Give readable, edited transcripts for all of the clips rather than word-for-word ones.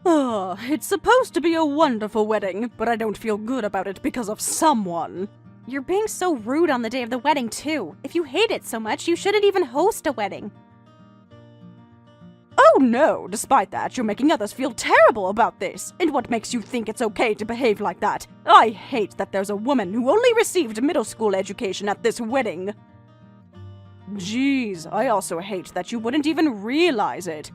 It's supposed to be a wonderful wedding, but I don't feel good about it because of someone. You're being so rude on the day of the wedding, too. If you hate it so much, you shouldn't even host a wedding. Oh no, despite that, you're making others feel terrible about this. And what makes you think it's okay to behave like that? I hate that there's a woman who only received middle school education at this wedding. Jeez, I also hate that you wouldn't even realize it.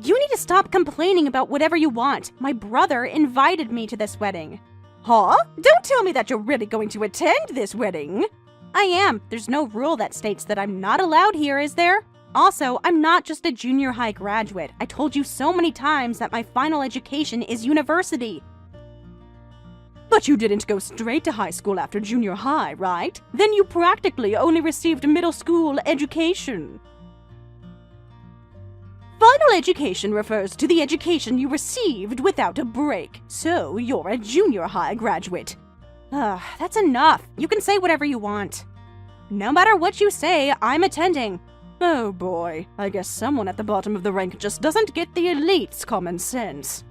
You need to stop complaining about whatever you want. My brother invited me to this wedding. Huh? Don't tell me that you're really going to attend this wedding. I am. There's no rule that states that I'm not allowed here, is there? Also, I'm not just a junior high graduate. I told you so many times that my final education is university. But you didn't go straight to high school after junior high, right? Then you practically only received middle school education. Final education refers to the education you received without a break, so you're a junior high graduate. That's enough. You can say whatever you want. No matter what you say, I'm attending. Oh boy, I guess someone at the bottom of the rank just doesn't get the elite's common sense.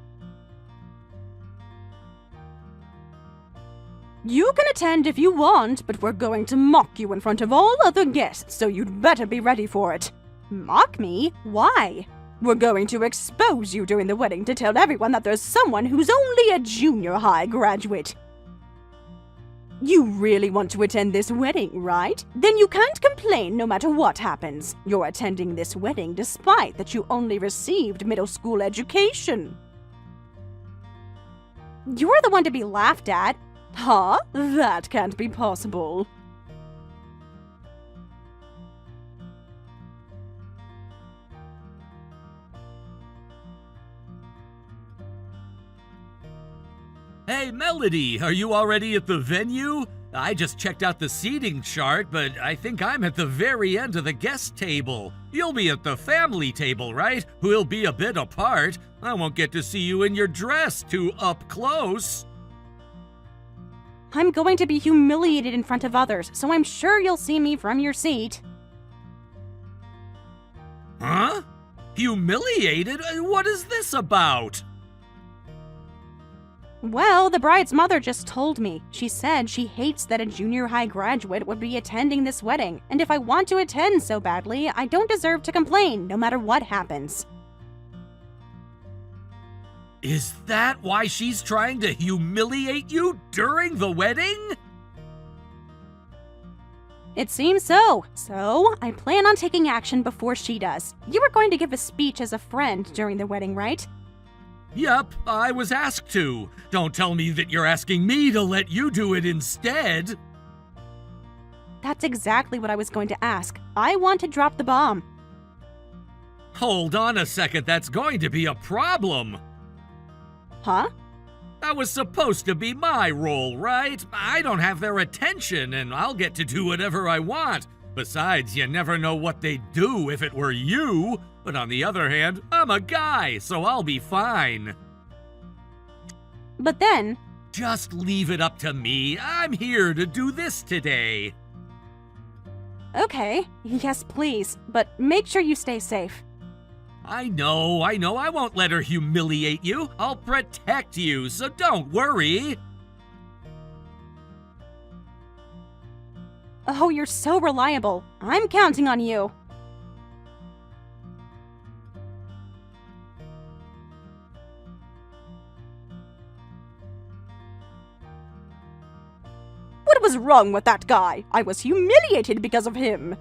You can attend if you want, but we're going to mock you in front of all other guests, so you'd better be ready for it. Mock me? Why? We're going to expose you during the wedding to tell everyone that there's someone who's only a junior high graduate. You really want to attend this wedding, right? Then you can't complain no matter what happens. You're attending this wedding despite that you only received middle school education. You're the one to be laughed at. Huh? That can't be possible. Hey, Melody, are you already at the venue? I just checked out the seating chart, but I think I'm at the very end of the guest table. You'll be at the family table, right? We'll be a bit apart. I won't get to see you in your dress too up close. I'm going to be humiliated in front of others, so I'm sure you'll see me from your seat. Huh? Humiliated? What is this about? Well, the bride's mother just told me. She said she hates that a junior high graduate would be attending this wedding, and if I want to attend so badly, I don't deserve to complain, no matter what happens. Is that why she's trying to humiliate you during the wedding? It seems so. So, I plan on taking action before she does. You were going to give a speech as a friend during the wedding, right? Yep, I was asked to. Don't tell me that you're asking me to let you do it instead. That's exactly what I was going to ask. I want to drop the bomb. Hold on a second, that's going to be a problem. Huh? That was supposed to be my role, right? I don't have their attention, and I'll get to do whatever I want. Besides, you never know what they'd do if it were you. But on the other hand, I'm a guy, so I'll be fine. But then... Just leave it up to me. I'm here to do this today. Okay. Yes, please. But make sure you stay safe. I know. I won't let her humiliate you. I'll protect you, so don't worry. Oh, you're so reliable. I'm counting on you. What was wrong with that guy? I was humiliated because of him.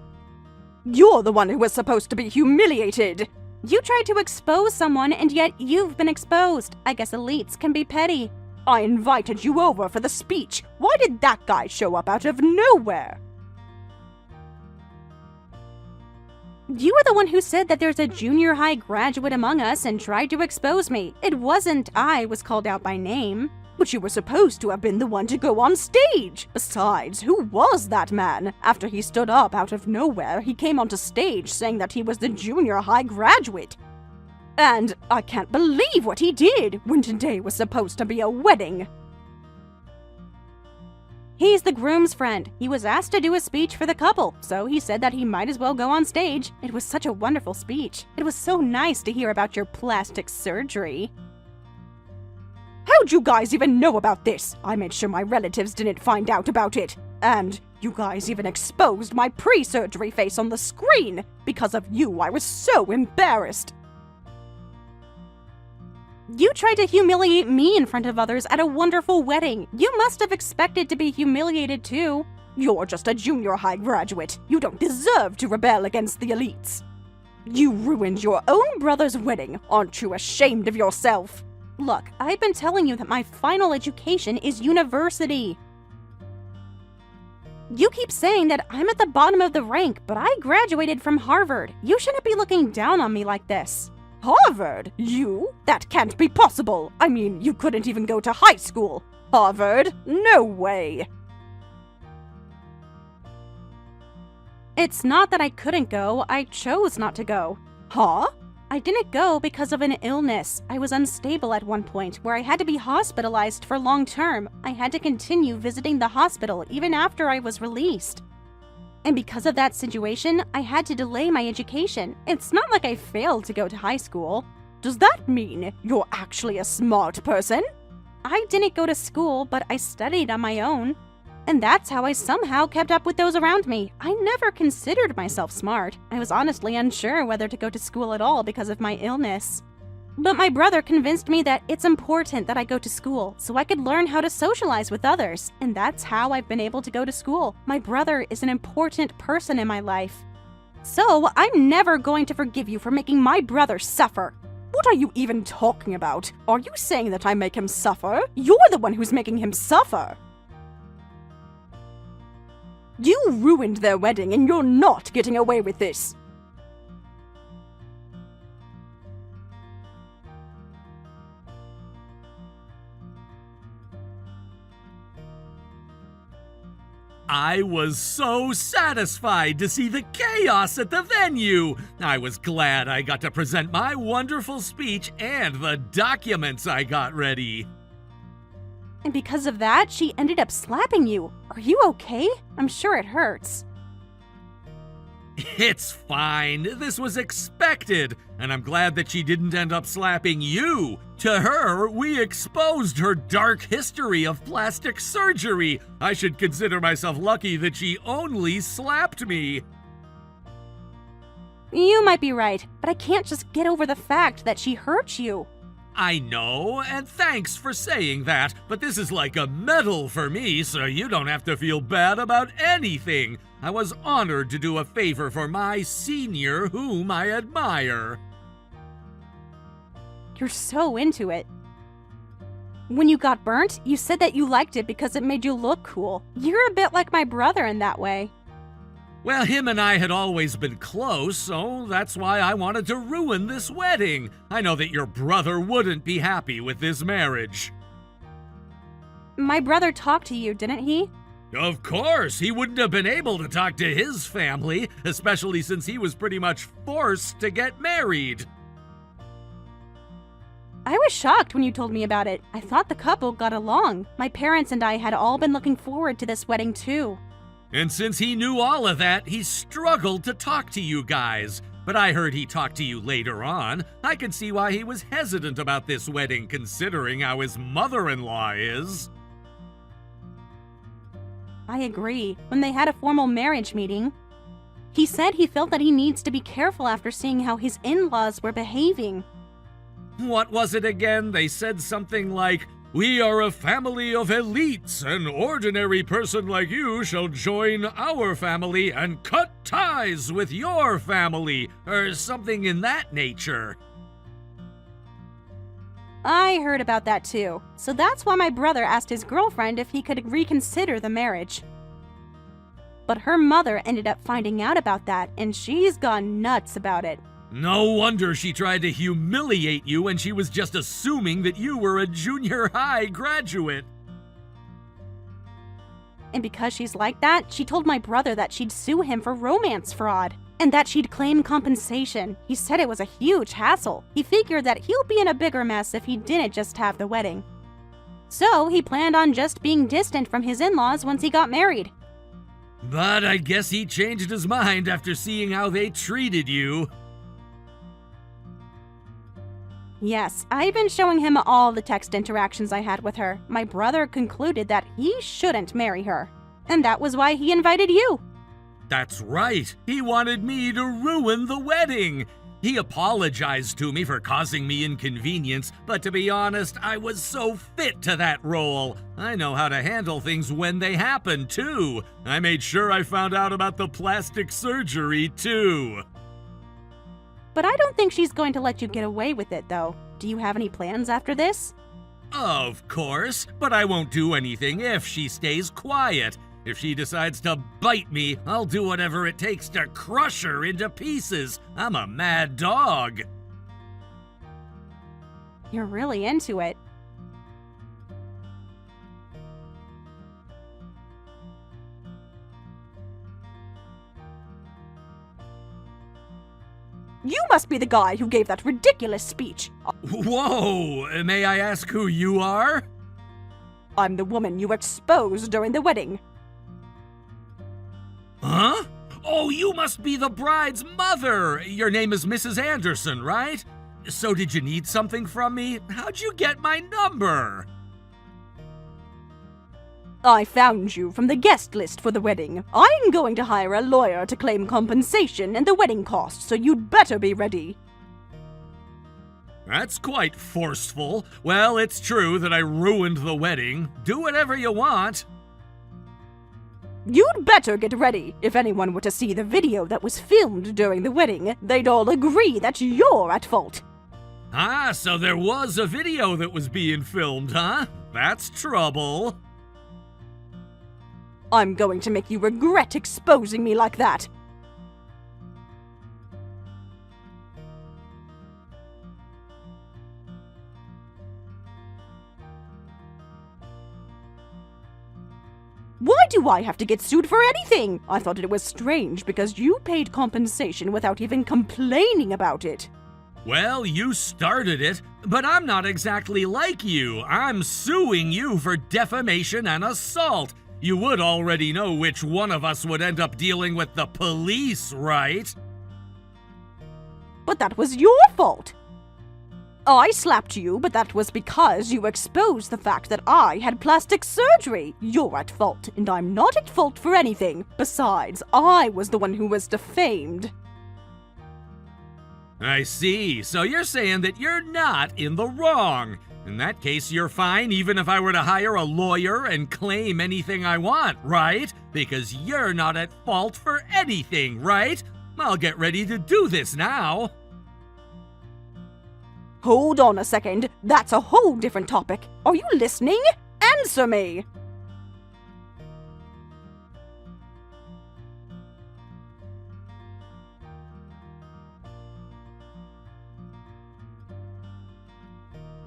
You're the one who was supposed to be humiliated. You tried to expose someone, and yet you've been exposed. I guess elites can be petty. I invited you over for the speech. Why did that guy show up out of nowhere? You were the one who said that there's a junior high graduate among us and tried to expose me. It wasn't I was called out by name. But you were supposed to have been the one to go on stage. Besides, who was that man? After he stood up out of nowhere, he came onto stage saying that he was the junior high graduate. And I can't believe what he did when today was supposed to be a wedding. He's the groom's friend. He was asked to do a speech for the couple, so he said that he might as well go on stage. It was such a wonderful speech. It was so nice to hear about your plastic surgery. How'd you guys even know about this? I made sure my relatives didn't find out about it. And you guys even exposed my pre-surgery face on the screen. Because of you, I was so embarrassed. You tried to humiliate me in front of others at a wonderful wedding. You must have expected to be humiliated too. You're just a junior high graduate. You don't deserve to rebel against the elites. You ruined your own brother's wedding. Aren't you ashamed of yourself? Look, I've been telling you that my final education is university. You keep saying that I'm at the bottom of the rank, but I graduated from Harvard. You shouldn't be looking down on me like this. Harvard? You? That can't be possible. I mean, you couldn't even go to high school. Harvard? No way. It's not that I couldn't go, I chose not to go. Huh? I didn't go because of an illness. I was unstable at one point where I had to be hospitalized for long term. I had to continue visiting the hospital even after I was released. And because of that situation, I had to delay my education. It's not like I failed to go to high school. Does that mean you're actually a smart person? I didn't go to school, but I studied on my own. And that's how I somehow kept up with those around me. I never considered myself smart. I was honestly unsure whether to go to school at all because of my illness. But my brother convinced me that it's important that I go to school so I could learn how to socialize with others. And that's how I've been able to go to school. My brother is an important person in my life. So I'm never going to forgive you for making my brother suffer. What are you even talking about? Are you saying that I make him suffer? You're the one who's making him suffer. You ruined their wedding and you're not getting away with this. I was so satisfied to see the chaos at the venue. I was glad I got to present my wonderful speech and the documents I got ready. And because of that, she ended up slapping you. Are you okay? I'm sure it hurts. It's fine. This was expected, and I'm glad that she didn't end up slapping you. To her, we exposed her dark history of plastic surgery. I should consider myself lucky that she only slapped me. You might be right, but I can't just get over the fact that she hurt you. I know, and thanks for saying that, but this is like a medal for me, so you don't have to feel bad about anything. I was honored to do a favor for my senior whom I admire. You're so into it. When you got burnt, you said that you liked it because it made you look cool. You're a bit like my brother in that way. Well, him and I had always been close, so that's why I wanted to ruin this wedding. I know that your brother wouldn't be happy with this marriage. My brother talked to you, didn't he? Of course, he wouldn't have been able to talk to his family, especially since he was pretty much forced to get married. I was shocked when you told me about it. I thought the couple got along. My parents and I had all been looking forward to this wedding too. And since he knew all of that, he struggled to talk to you guys. But I heard he talked to you later on. I can see why he was hesitant about this wedding, considering how his mother-in-law is. I agree. When they had a formal marriage meeting, he said he felt that he needs to be careful after seeing how his in-laws were behaving. What was it again? They said something like, "We are a family of elites. An ordinary person like you shall join our family and cut ties with your family," or something in that nature. I heard about that too. So that's why my brother asked his girlfriend if he could reconsider the marriage. But her mother ended up finding out about that, and she's gone nuts about it. No wonder she tried to humiliate you when she was just assuming that you were a junior high graduate. And because she's like that, she told my brother that she'd sue him for romance fraud, and that she'd claim compensation. He said it was a huge hassle. He figured that he'll be in a bigger mess if he didn't just have the wedding. So he planned on just being distant from his in-laws once he got married. But I guess he changed his mind after seeing how they treated you. Yes, I've been showing him all the text interactions I had with her. My brother concluded that he shouldn't marry her. And that was why he invited you. That's right. He wanted me to ruin the wedding. He apologized to me for causing me inconvenience, but to be honest, I was so fit to that role. I know how to handle things when they happen, too. I made sure I found out about the plastic surgery, too. But I don't think she's going to let you get away with it, though. Do you have any plans after this? Of course, but I won't do anything if she stays quiet. If she decides to bite me, I'll do whatever it takes to crush her into pieces. I'm a mad dog. You're really into it. You must be the guy who gave that ridiculous speech. Whoa! May I ask who you are? I'm the woman you exposed during the wedding. Huh? Oh, you must be the bride's mother! Your name is Mrs. Anderson, right? So did you need something from me? How'd you get my number? I found you from the guest list for the wedding. I'm going to hire a lawyer to claim compensation and the wedding costs, so you'd better be ready. That's quite forceful. Well, it's true that I ruined the wedding. Do whatever you want. You'd better get ready. If anyone were to see the video that was filmed during the wedding, they'd all agree that you're at fault. Ah, so there was a video that was being filmed, huh? That's trouble. I'm going to make you regret exposing me like that. Why do I have to get sued for anything? I thought it was strange because you paid compensation without even complaining about it. Well, you started it, but I'm not exactly like you. I'm suing you for defamation and assault. You would already know which one of us would end up dealing with the police, right? But that was your fault. I slapped you, but that was because you exposed the fact that I had plastic surgery. You're at fault, and I'm not at fault for anything. Besides, I was the one who was defamed. I see. So you're saying that you're not in the wrong. In that case, you're fine even if I were to hire a lawyer and claim anything I want, right? Because you're not at fault for anything, right? I'll get ready to do this now. Hold on a second. That's a whole different topic. Are you listening? Answer me!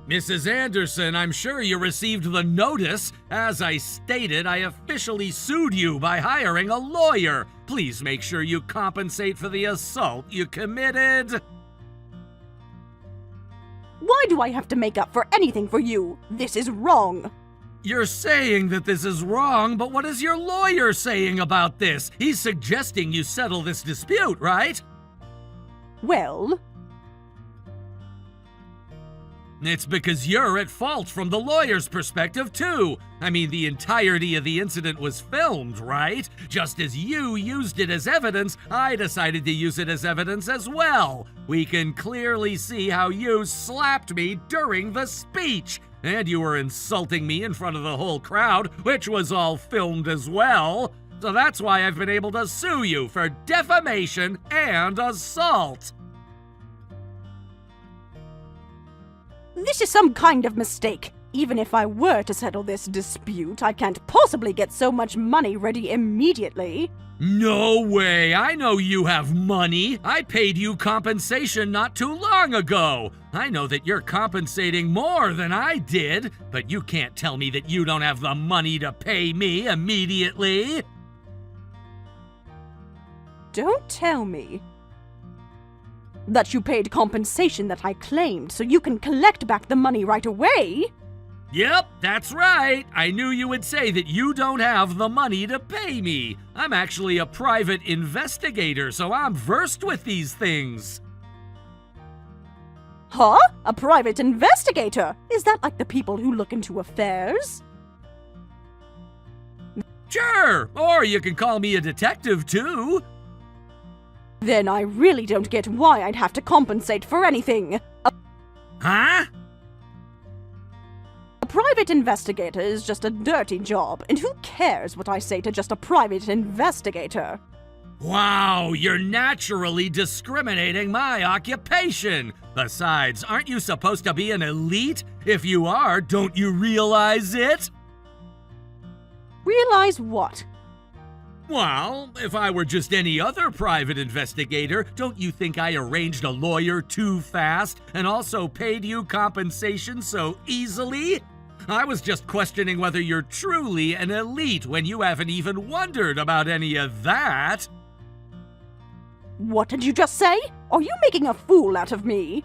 Mrs. Anderson, I'm sure you received the notice. As I stated, I officially sued you by hiring a lawyer. Please make sure you compensate for the assault you committed. Why do I have to make up for anything for you? This is wrong. You're saying that this is wrong, but what is your lawyer saying about this? He's suggesting you settle this dispute, right? Well, it's because you're at fault from the lawyer's perspective, too. I mean, the entirety of the incident was filmed, right? Just as you used it as evidence, I decided to use it as evidence as well. We can clearly see how you slapped me during the speech. And you were insulting me in front of the whole crowd, which was all filmed as well. So that's why I've been able to sue you for defamation and assault. this is some kind of mistake. Even if I were to settle this dispute, I can't possibly get so much money ready immediately. No way! I know you have money! I paid you compensation not too long ago! I know that you're compensating more than I did, but you can't tell me that you don't have the money to pay me immediately! Don't tell me that you paid compensation that I claimed so you can collect back the money right away. Yep, that's right. I knew you would say that you don't have the money to pay me. I'm actually a private investigator, so I'm versed with these things. Huh? A private investigator? Is that like the people who look into affairs? Sure, or you can call me a detective too. Then I really don't get why I'd have to compensate for anything. Huh? A private investigator is just a dirty job, and who cares what I say to just a private investigator? Wow, you're naturally discriminating my occupation. Besides, aren't you supposed to be an elite? If you are, don't you realize it? Realize what? Well, if I were just any other private investigator, don't you think I arranged a lawyer too fast and also paid you compensation so easily? I was just questioning whether you're truly an elite when you haven't even wondered about any of that. What did you just say? Are you making a fool out of me?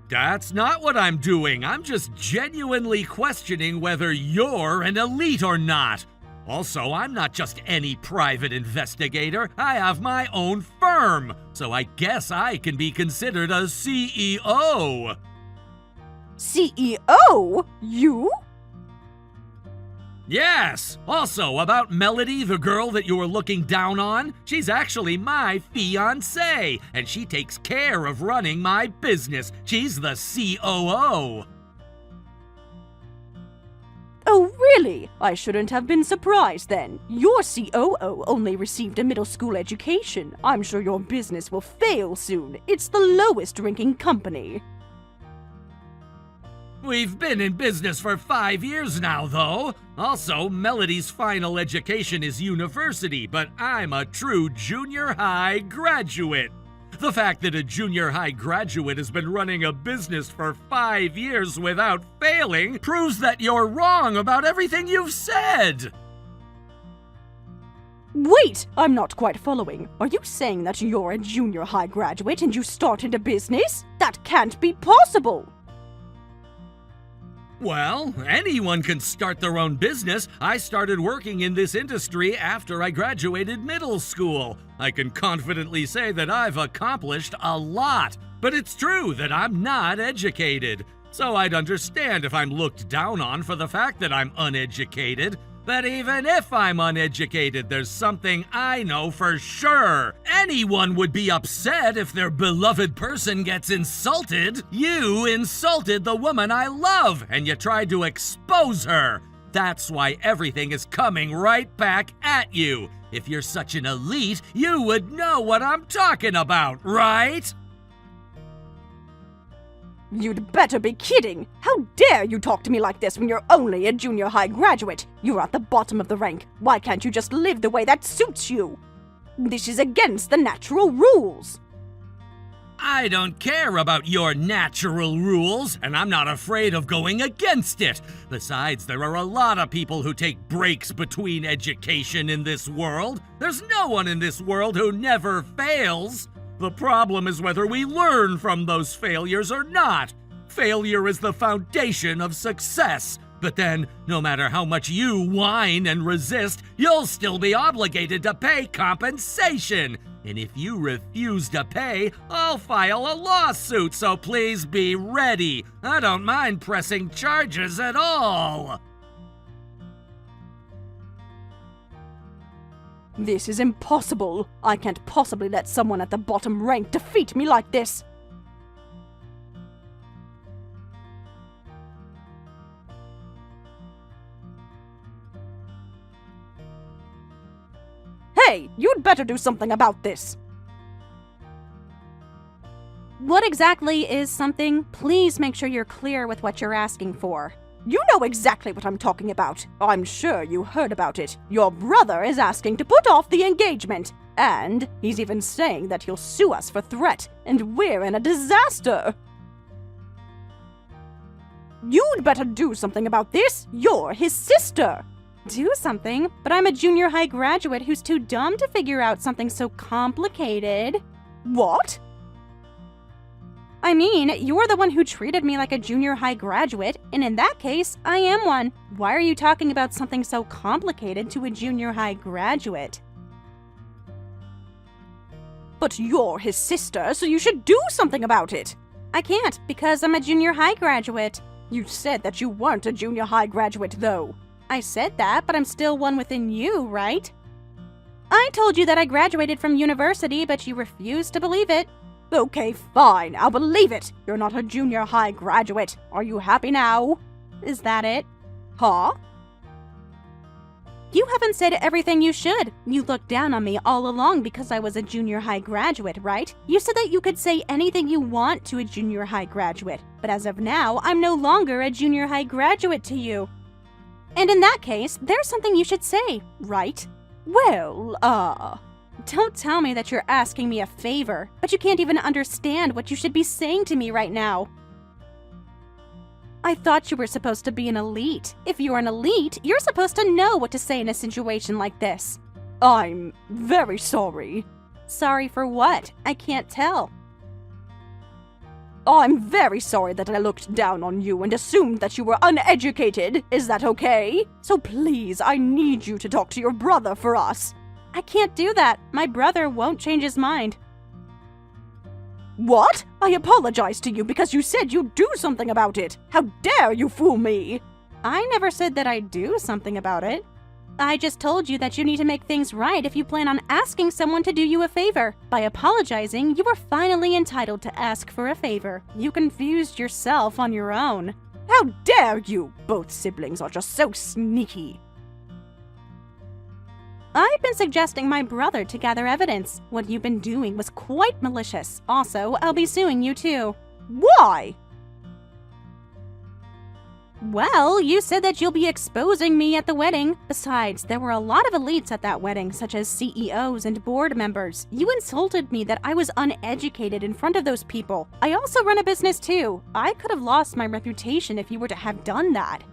That's not what I'm doing. I'm just genuinely questioning whether you're an elite or not. Also, I'm not just any private investigator. I have my own firm, so I guess I can be considered a CEO. CEO? You? Yes! Also, about Melody, the girl that you were looking down on, she's actually my fiancée, and she takes care of running my business. She's the COO. Oh, really? I shouldn't have been surprised then. Your COO only received a middle school education. I'm sure your business will fail soon. It's the lowest ranking company. We've been in business for 5 years now, though. Also, Melody's final education is university, but I'm a true junior high graduate. The fact that a junior high graduate has been running a business for 5 years without failing proves that you're wrong about everything you've said. Wait! I'm not quite following. Are you saying that you're a junior high graduate and you started a business? That can't be possible! Well, anyone can start their own business. I started working in this industry after I graduated middle school. I can confidently say that I've accomplished a lot. But it's true that I'm not educated. So I'd understand if I'm looked down on for the fact that I'm uneducated. But even if I'm uneducated, there's something I know for sure. Anyone would be upset if their beloved person gets insulted. You insulted the woman I love, and you tried to expose her. That's why everything is coming right back at you. If you're such an elite, you would know what I'm talking about, right? You'd better be kidding! How dare you talk to me like this when you're only a junior high graduate? You're at the bottom of the rank. Why can't you just live the way that suits you? This is against the natural rules. I don't care about your natural rules, and I'm not afraid of going against it. Besides, there are a lot of people who take breaks between education in this world. There's no one in this world who never fails. The problem is whether we learn from those failures or not. Failure is the foundation of success. But then, no matter how much you whine and resist, you'll still be obligated to pay compensation. And if you refuse to pay, I'll file a lawsuit, so please be ready. I don't mind pressing charges at all. This is impossible. I can't possibly let someone at the bottom rank defeat me like this. Hey, you'd better do something about this. What exactly is something? Please make sure you're clear with what you're asking for. You know exactly what I'm talking about. I'm sure you heard about it. Your brother is asking to put off the engagement. And he's even saying that he'll sue us for threat, and we're in a disaster. You'd better do something about this. You're his sister. Do something? But I'm a junior high graduate who's too dumb to figure out something so complicated. What? I mean, you're the one who treated me like a junior high graduate, and in that case, I am one. Why are you talking about something so complicated to a junior high graduate? But you're his sister, so you should do something about it. I can't, because I'm a junior high graduate. You said that you weren't a junior high graduate, though. I said that, but I'm still one within you, right? I told you that I graduated from university, but you refused to believe it. Okay, fine, I'll believe it. You're not a junior high graduate. Are you happy now? Is that it? Huh? You haven't said everything you should. You looked down on me all along because I was a junior high graduate, right? You said that you could say anything you want to a junior high graduate, but as of now, I'm no longer a junior high graduate to you. And in that case, there's something you should say, right? Well, Don't tell me that you're asking me a favor, but you can't even understand what you should be saying to me right now. I thought you were supposed to be an elite. If you're an elite, you're supposed to know what to say in a situation like this. I'm very sorry. Sorry for what? I can't tell. I'm very sorry that I looked down on you and assumed that you were uneducated. Is that okay? So please, I need you to talk to your brother for us. I can't do that. My brother won't change his mind. What? I apologize to you because you said you'd do something about it. How dare you fool me? I never said that I'd do something about it. I just told you that you need to make things right if you plan on asking someone to do you a favor. By apologizing, you were finally entitled to ask for a favor. You confused yourself on your own. How dare you? Both siblings are just so sneaky. I've been suggesting my brother to gather evidence. What you've been doing was quite malicious. Also, I'll be suing you too. Why? Well, you said that you'll be exposing me at the wedding. Besides, there were a lot of elites at that wedding, such as CEOs and board members. You insulted me that I was uneducated in front of those people. I also run a business too. I could have lost my reputation if you were to have done that.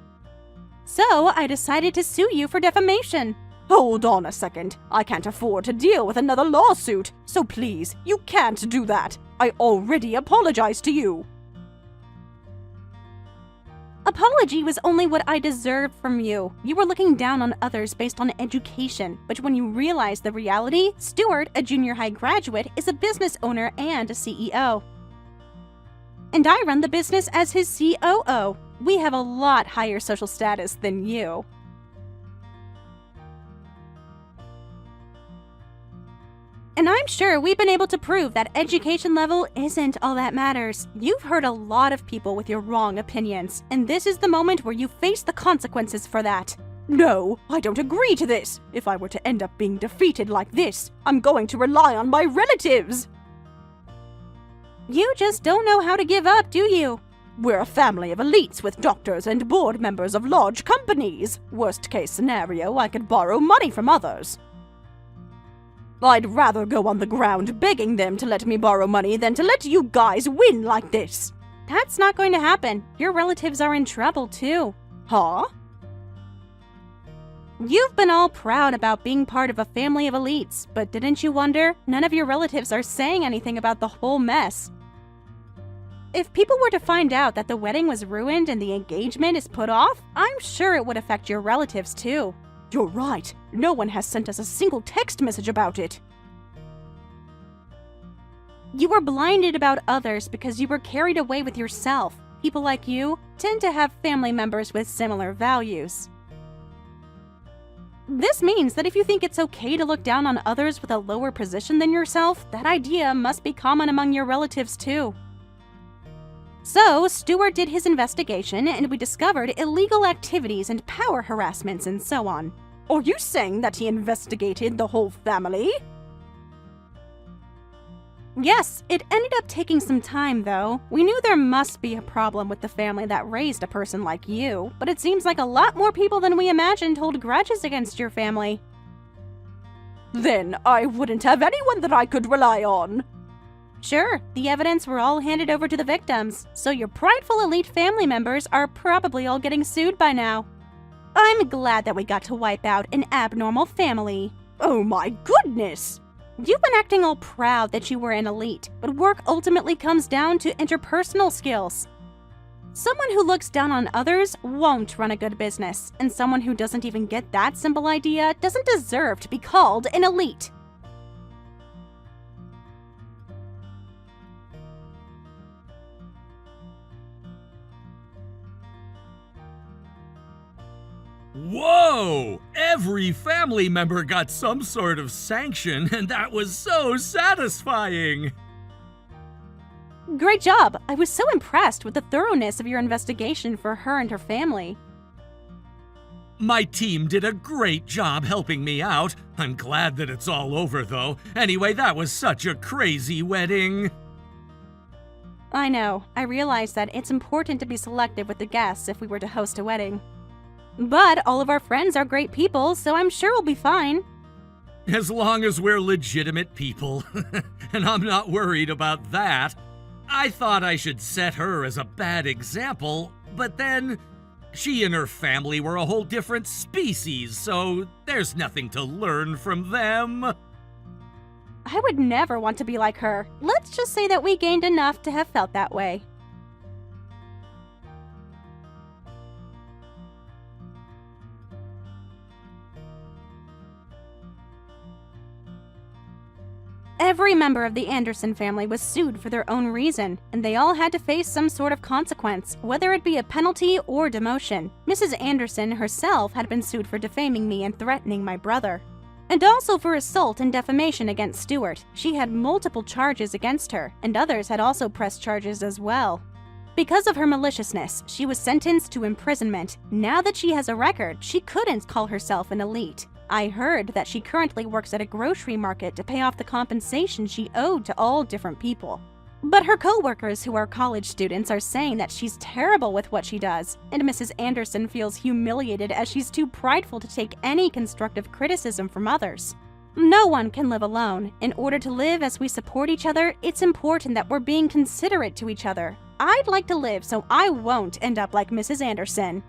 So, I decided to sue you for defamation. Hold on a second. I can't afford to deal with another lawsuit. So please, you can't do that. I already apologized to you. Apology was only what I deserved from you. You were looking down on others based on education, but when you realized the reality, Stuart, a junior high graduate, is a business owner and a CEO. And I run the business as his COO. We have a lot higher social status than you. And I'm sure we've been able to prove that education level isn't all that matters. You've hurt a lot of people with your wrong opinions, and this is the moment where you face the consequences for that. No, I don't agree to this. If I were to end up being defeated like this, I'm going to rely on my relatives. You just don't know how to give up, do you? We're a family of elites with doctors and board members of large companies. Worst case scenario, I could borrow money from others. I'd rather go on the ground begging them to let me borrow money than to let you guys win like this. That's not going to happen. Your relatives are in trouble too. Huh? You've been all proud about being part of a family of elites, but didn't you wonder? None of your relatives are saying anything about the whole mess. If people were to find out that the wedding was ruined and the engagement is put off, I'm sure it would affect your relatives too. You're right. No one has sent us a single text message about it. You were blinded about others because you were carried away with yourself. People like you tend to have family members with similar values. This means that if you think it's okay to look down on others with a lower position than yourself, that idea must be common among your relatives too. So, Stuart did his investigation and we discovered illegal activities and power harassments and so on. Are you saying that he investigated the whole family? Yes, it ended up taking some time though. We knew there must be a problem with the family that raised a person like you, but it seems like a lot more people than we imagined hold grudges against your family. Then I wouldn't have anyone that I could rely on. Sure, the evidence were all handed over to the victims, so your prideful elite family members are probably all getting sued by now. I'm glad that we got to wipe out an abnormal family. Oh my goodness! You've been acting all proud that you were an elite, but work ultimately comes down to interpersonal skills. Someone who looks down on others won't run a good business, and someone who doesn't even get that simple idea doesn't deserve to be called an elite. Whoa! Every family member got some sort of sanction, and that was so satisfying! Great job! I was so impressed with the thoroughness of your investigation for her and her family. My team did a great job helping me out. I'm glad that it's all over, though. Anyway, that was such a crazy wedding. I know. I realize that it's important to be selective with the guests if we were to host a wedding. But all of our friends are great people, so I'm sure we'll be fine. As long as we're legitimate people. And I'm not worried about that. I thought I should set her as a bad example, but then she and her family were a whole different species, so there's nothing to learn from them. I would never want to be like her. Let's just say that we gained enough to have felt that way. Every member of the Anderson family was sued for their own reason, and they all had to face some sort of consequence, whether it be a penalty or demotion. Mrs. Anderson herself had been sued for defaming me and threatening my brother, and also for assault and defamation against Stuart. She had multiple charges against her, and others had also pressed charges as well. Because of her maliciousness, she was sentenced to imprisonment. Now that she has a record, she couldn't call herself an elite. I heard that she currently works at a grocery market to pay off the compensation she owed to all different people. But her co-workers who are college students are saying that she's terrible with what she does, and Mrs. Anderson feels humiliated as she's too prideful to take any constructive criticism from others. No one can live alone. In order to live as we support each other, it's important that we're being considerate to each other. I'd like to live so I won't end up like Mrs. Anderson.